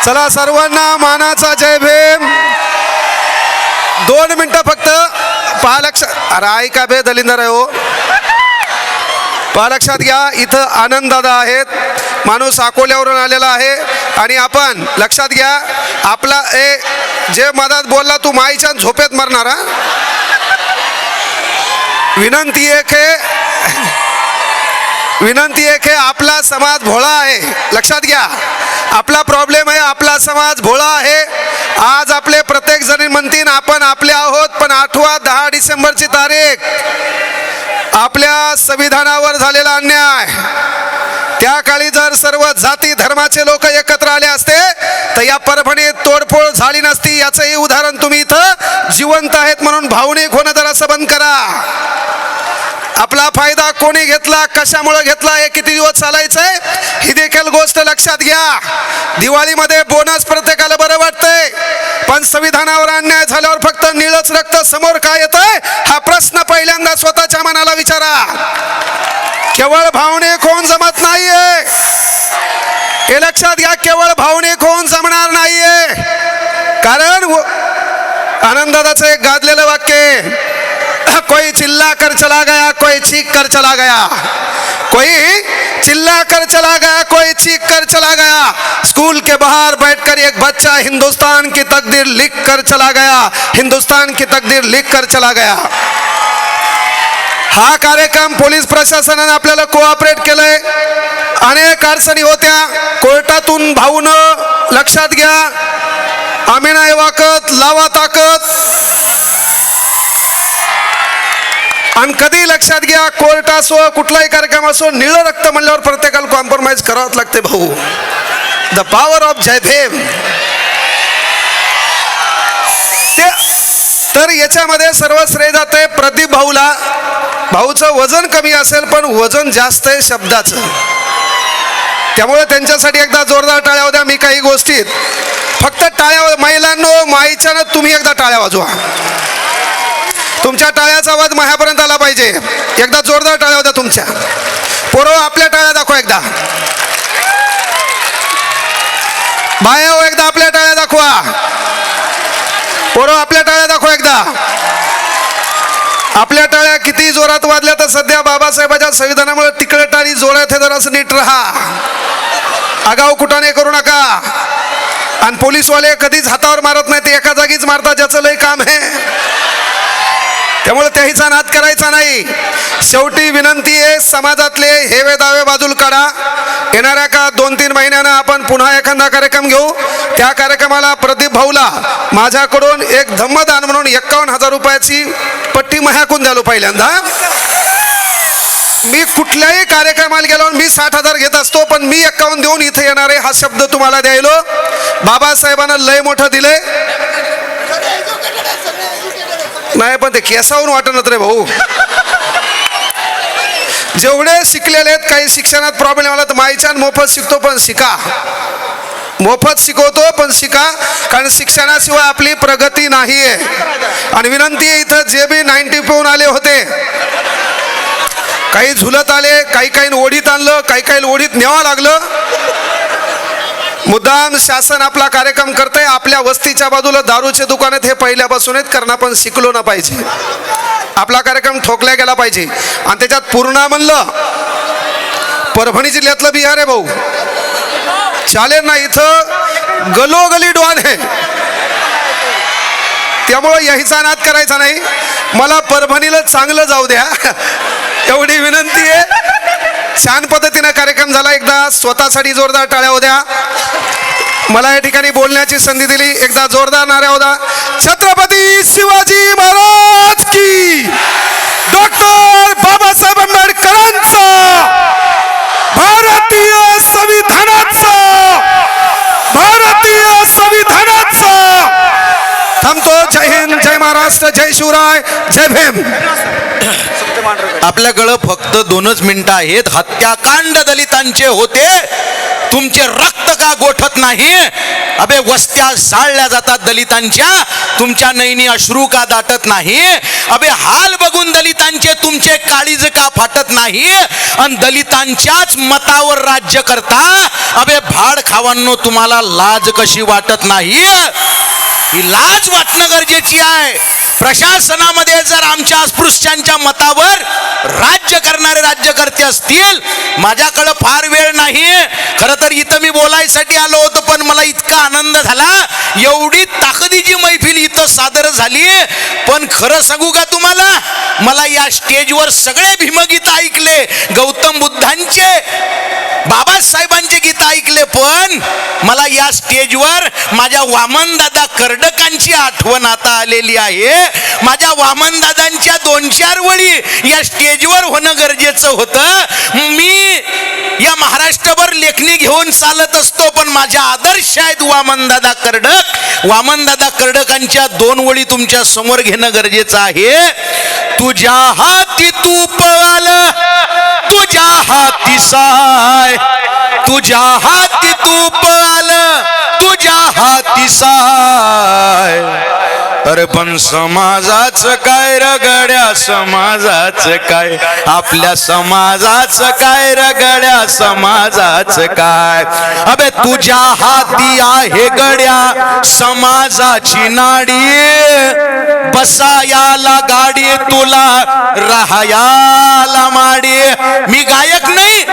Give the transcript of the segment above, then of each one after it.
चला सर्वांना मानाचा जय भीम. 2 मिनिटं फक्त. पहा लक्षात. अरे ऐका बे दलिंदर आहे हो. पहा लक्षात घ्या, इथं आनंद दादा आहेत, माणूस अकोल्यावरून आलेला आहे. आणि आपण लक्षात घ्या, आपला जे मधात बोलला तू माईच्या झोपेत मरणार. हा विनंती आहे की आपला समाज भोळा आहे. लक्षात घ्या, आपला प्रॉब्लेम आहे, आपला समाज भोळा आहे. आज आपले प्रत्येक जण म्हणतील आपण आपले आहोत, पण 8-10 डिसेंबरची तारीख आपल्या संविधानावर झालेला अन्याय. त्या काळी जर सर्व जाती धर्माचे लोक एकत्र आले असते तर या परभणीत तोडफोड झाली नसती. याचंही उदाहरण तुम्ही इथं जिवंत आहेत म्हणून भावनिक होणं जरा असं बंद करा. आपला फायदा कोणी घेतला, कशामुळे घेतला, हे किती दिवस चालायचंय ही देखील गोष्ट लक्षात घ्या. दिवाळीमध्ये बोनस प्रत्येकाला बरं वाटतंय, पण संविधानावर अन्याय झाल्यावर फक्त निळच रक्त समोर काय येतंय हा प्रश्न पहिल्यांदा स्वतःच्या मनाला विचारा. केवळ भावनिक होऊन जमत नाहीये, हे लक्षात घ्या. केवळ भावनिक होऊन जमणार नाहीये. कारण आनंददाचं एक गाजलेलं वाक्य, कोई चिल्ला कर चला गया, कोई चीख कर चला गया. कोई चिल्ला कर चला गया, कोई चीख कर चला गया. स्कूल के बाहर बैठकर एक बच्चा हिंदुस्तान की तकदीर लिख कर चला गया, हिंदुस्तान की तकदीर लिख कर चला गया. हा कार्यक्रम पोलीस प्रशासनाने आपल्याला कोऑपरेट केलंय. अनेक अडचणी होत्या, कोर्टातून भाऊनं लक्षात घ्या, आम्ही नाही वाकत, लावा ताकद. आणि कधी लक्षात घ्या, कोर्ट असो कुठलाही कार्यक्रम असो, निळं रक्त म्हणल्यावर प्रत्येकाला कॉम्प्रोमाइज करावंच लागते भाऊ. द पॉवर ऑफ जय भीम. तर याच्यामध्ये सर्व श्रेय जाते प्रदीप भाऊला. भाऊचं वजन कमी असेल पण वजन जास्त आहे शब्दाचं, त्यामुळे त्यांच्यासाठी एकदा जोरदार टाळ्या होत्या. मी काही गोष्टीत फक्त टाळ्या, महिलांनो माईच्यानं तुम्ही एकदा टाळ्या वाजवा. तुमच्या टाळ्याचा आवाज माझ्यापर्यंत आला पाहिजे. एकदा जोरदार टाळ्या होत्या तुमच्या. पोरं आपल्या टाळ्या दाखवा एकदा. बाया हो एकदा आपल्या टाळ्या दाखवा. पोरं आपल्या टाळ्या दाखवा एकदा. आपल्या टाळ्या किती जोरात वाजल्या तर सध्या बाबासाहेबांच्या संविधानामुळे तिकडे टाळी जोरात आहे, जरा असं नीट राहा. आगाऊ कुठाने करू नका. आणि पोलीसवाले कधीच हातावर मारत नाही, ते एका जागीच मारतात ज्याचं लय काम आहे. त्यामुळे त्याहीचा नाद करायचा नाही. शेवटी विनंती आहे, समाजातले हेवे दावे बाजूला काढा. येणाऱ्या का 2-3 महिन्यानं आपण पुन्हा एखादा कार्यक्रम घेऊ. त्या कार्यक्रमाला प्रदीप भाऊला माझ्याकडून एक धम्मदान म्हणून 51,000 रुपयाची पट्टी महाकून द्यालो. पहिल्यांदा मी कुठल्याही कार्यक्रमाला गेलो मी 60,000 घेत असतो, पण मी 51 देऊन इथे येणार आहे हा शब्द तुम्हाला द्यायलो. बाबासाहेबांना लय मोठं दिले नाही, पण ते केसावरून वाटत रे भाऊ. जेवढे शिकलेले आहेत, काही शिक्षणात प्रॉब्लेम आला तर माईच्या मोफत शिकतो पण शिका. मोफत शिकवतो पण शिका, कारण शिक्षणाशिवाय आपली प्रगती नाहीये. आणि विनंती आहे, इथं जे बी 90 पिऊन आले होते, काही झुलत आले, काही ओढीत आणलं, काही ओढीत न्यावं लागलं. मुद्दाम शासन आपला कार्यक्रम करतंय. आपल्या वस्तीच्या बाजूला दारूचे दुकान आहेत, हे पहिल्यापासून आहेत, कारण आपण शिकलो ना पाहिजे. आपला कार्यक्रम ठोकला गेला पाहिजे. आणि त्याच्यात पूर्णा म्हणलं परभणी जिल्ह्यातलं बिहार आहे भाऊ, चालेल ना. इथं गलोगली डॉन आहे, त्यामुळे याहीचा नाद करायचा नाही. मला परभणीला चांगलं जाऊ द्या एवढी विनंती आहे. छान पद्धतीने कार्यक्रम झाला. एकदा स्वतःसाठी जोरदार टाळ्या होत्या. मला या ठिकाणी बोलण्याची संधी दिली. एकदा जोरदार नाऱ्या होता. छत्रपती शिवाजी महाराज की, डॉक्टर बाबासाहेब आंबेडकरांचा, भारतीय संविधानाचा, भारतीय संविधानाचा. थांबतो. जय हिंद, जय महाराष्ट्र, जय शिवराय, जय भीम. आपल्याकडं फक्त 2च मिनिटं आहेत. हत्याकांड दलितांचे होते तुमचे रक्त का गोठत नाही? अबे वस्त्या जाळल्या जातात दलितांच्या, तुमच्या नैनी अश्रू का दाटत नाही? अबे हाल बघून दलितांचे तुमचे काळीज का फाटत नाही? आणि दलितांच्याच मतावर राज्य करता, अबे भाड खावांनो तुम्हाला लाज कशी वाटत नाही? ही लाज वाटणं गरजेची आहे. प्रशासनामध्ये जर आमच्या अस्पृश्यांच्या मतावर राज्य करणारे राज्यकर्ते असतील, माझ्याकडे फार वेळ नाही, खरं तर इथं मी बोलायसाठी आलो होतो, पण मला इतका आनंद झाला, एवढी ताकदीची मैफिल इथं सादर झाली. पण खरं सांगू का तुम्हाला, मला या स्टेजवर सगळे भीमगीत ऐकले, गौतम बुद्धांचे, बाबासाहेबांचे गीत ऐकले, पण मला या स्टेजवर माझ्या वामनदादा कर्डकांची आठवण आता आलेली आहे. माझ्या वामनदादांच्या 2-4 वळी या स्टेजवर होणं गरजेचं होतं. मी या महाराष्ट्रभर लेखणी घेऊन चालत असतो, पण माझ्या आदर्श आहेत वामनदादा कर्डक. वामनदादा कर्डकांच्या 2 वळी तुमच्या समोर घेणं गरजेचं आहे. तुझ्या हाती तूप आलं, तुझ्या हाती साय, तुझ्या हाती तूप आलं, तुझ्या हाती साय. अरे पण समाजाचं काय रगड्या, समाजाचं काय, आपल्या समाजाचं काय रगड्या, समाजाचं काय. अबे तुझ्या हाती आहे गड्या समाजाची नाडी, बसायाला गाडी तुला राहायाला माडी. मी गायक नाही,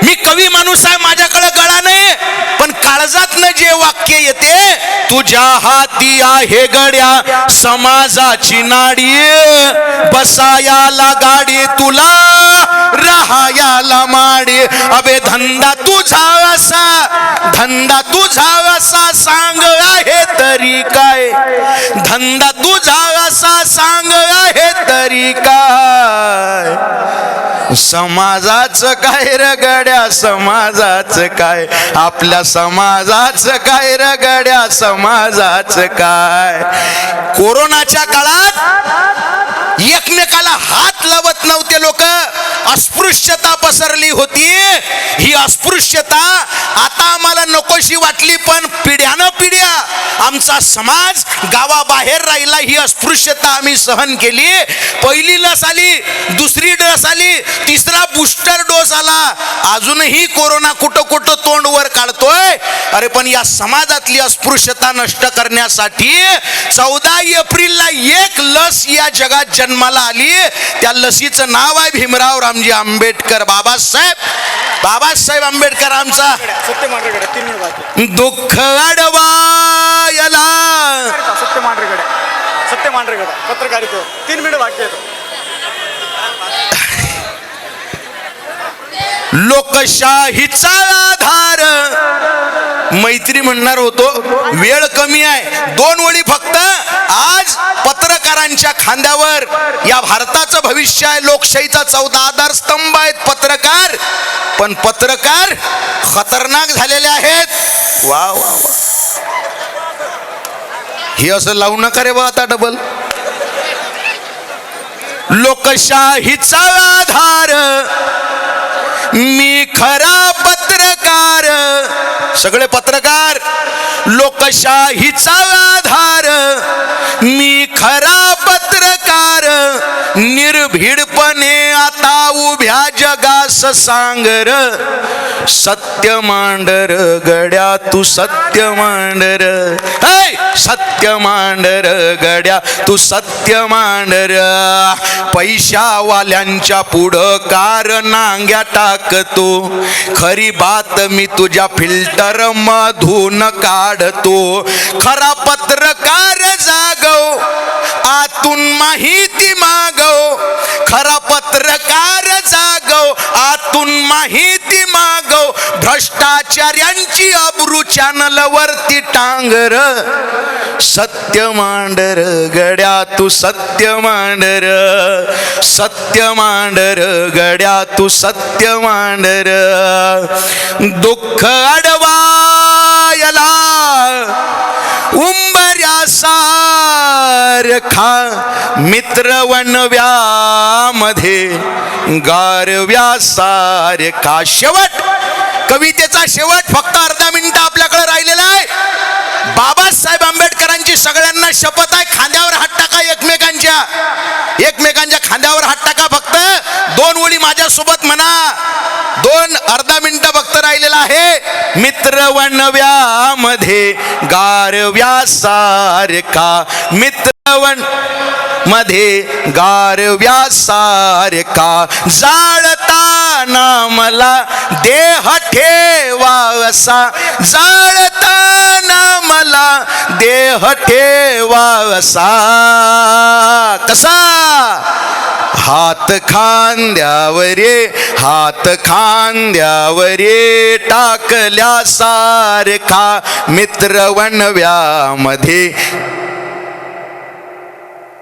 मी कवी माणूस आहे, माझ्याकडे गळा नाही, पण काळजातनं जे वाक्य येते, तुझ्या हाती आहे गड्या समाजाची नाडी, बसायाला गाडी तुला राहायाला माडी. अबे धंदा तुझा असा, धंदा तुझा असा सांग आहे तरी काय, धंदा तुझा असा सांग आहे तरी काय. समाजाचं काय रगड्या, समाजाचं काय, आपल्या समाजाचं काय रगड्या, समाजाचं काय. कोरोनाच्या काळात एकमेकाला हात लावत नव्हते लोक, अस्पृश्यता पसरली होती. ही अस्पृश्यता आता आम्हाला नकोशी वाटली, पण पिढ्यानं पिढ्या आमचा समाज गावाबाहेर राहिला. ही अस्पृश्यता आम्ही सहन केली. पहिली लस आली, दुसरी डोस आली, तिसरा बूस्टर डोस आला, अजूनही कोरोना कुठं कुठं तोंड वर काढतोय. अरे पण या समाजातली अस्पृश्यता नष्ट करण्यासाठी 14 एप्रिलला एक लस या जगात जन्माला आली. त्या लसीचं नाव आहे भीमराव रामजी आंबेडकर. बाबासाहेब आंबेडकर आमचा दुःख अडवायला, सत्य मांढरेगड पत्रकारिता 3 मिनिट वाक्य. लोकशाहीचा आधार. मैत्री म्हणणार होतो, वेळ कमी आहे, 2 ओळी फक्त. आज पत्रकारांच्या खांद्यावर या भारताचं भविष्य आहे. लोकशाहीचा 14 आधार स्तंभ आहेत पत्रकार, पण पत्रकार खतरनाक झालेले आहेत. वा वा वा, हे असं लावू नका रे बा आता डबल. लोकशाहीचा आधार मी खरा पत्रकार. सगळे पत्रकार. लोकशाहीचा आधार मी खरा पत्रकार, निर्भीडपणे आता उभ्या जगास सांगर. सत्य मांडर गड्या तू सत्य मांडर, सत्य मांडर गड्या तू सत्य मांडर. पैशावाल्यांच्या पुढं कार नांग्या टाकतो, खरी बात मी तुझ्या फिल्टर मधून काढतो. खरा पत्रकार जागव, आतून माहिती मागव. खरा पत्रकार जागव, आतून माहिती मागव. भ्रष्टाचार्यांची अब्रू चॅनल वरती टांगर. सत्य मांडर गड्या तू सत्य मांडर, सत्य मांडर गड्या तू सत्य मांडर. दुःख अडवायला उंबऱ्या सारखा मित्र वनव्यामध्ये गारव्या सारखा. शेवट कवितेचा शेवट फक्त अर्धा मिनिट आपल्याकडे राहिलेला आहे. बाबासाहेब आंबेडकरांची सगळ्यांना शपथ आहे, खांद्यावर हात टाका, एकमेकांच्या खांद्यावर हात टाका. फक्त 2 ओळी माझ्यासोबत म्हणा. अर्धा मिनिट फक्त राहिलेला आहे. मित्र वणव्यामध्ये गारव्यासारखा, मित्रवन मध्ये गारव्यासारखा, जाळताना मला देह ठेवासा, जाळताना मला देह ठेवासा. कसा? हात खांद्यावरे, हात खांद्यावरे टाकल्यासारखा, मित्र वणव्यामध्ये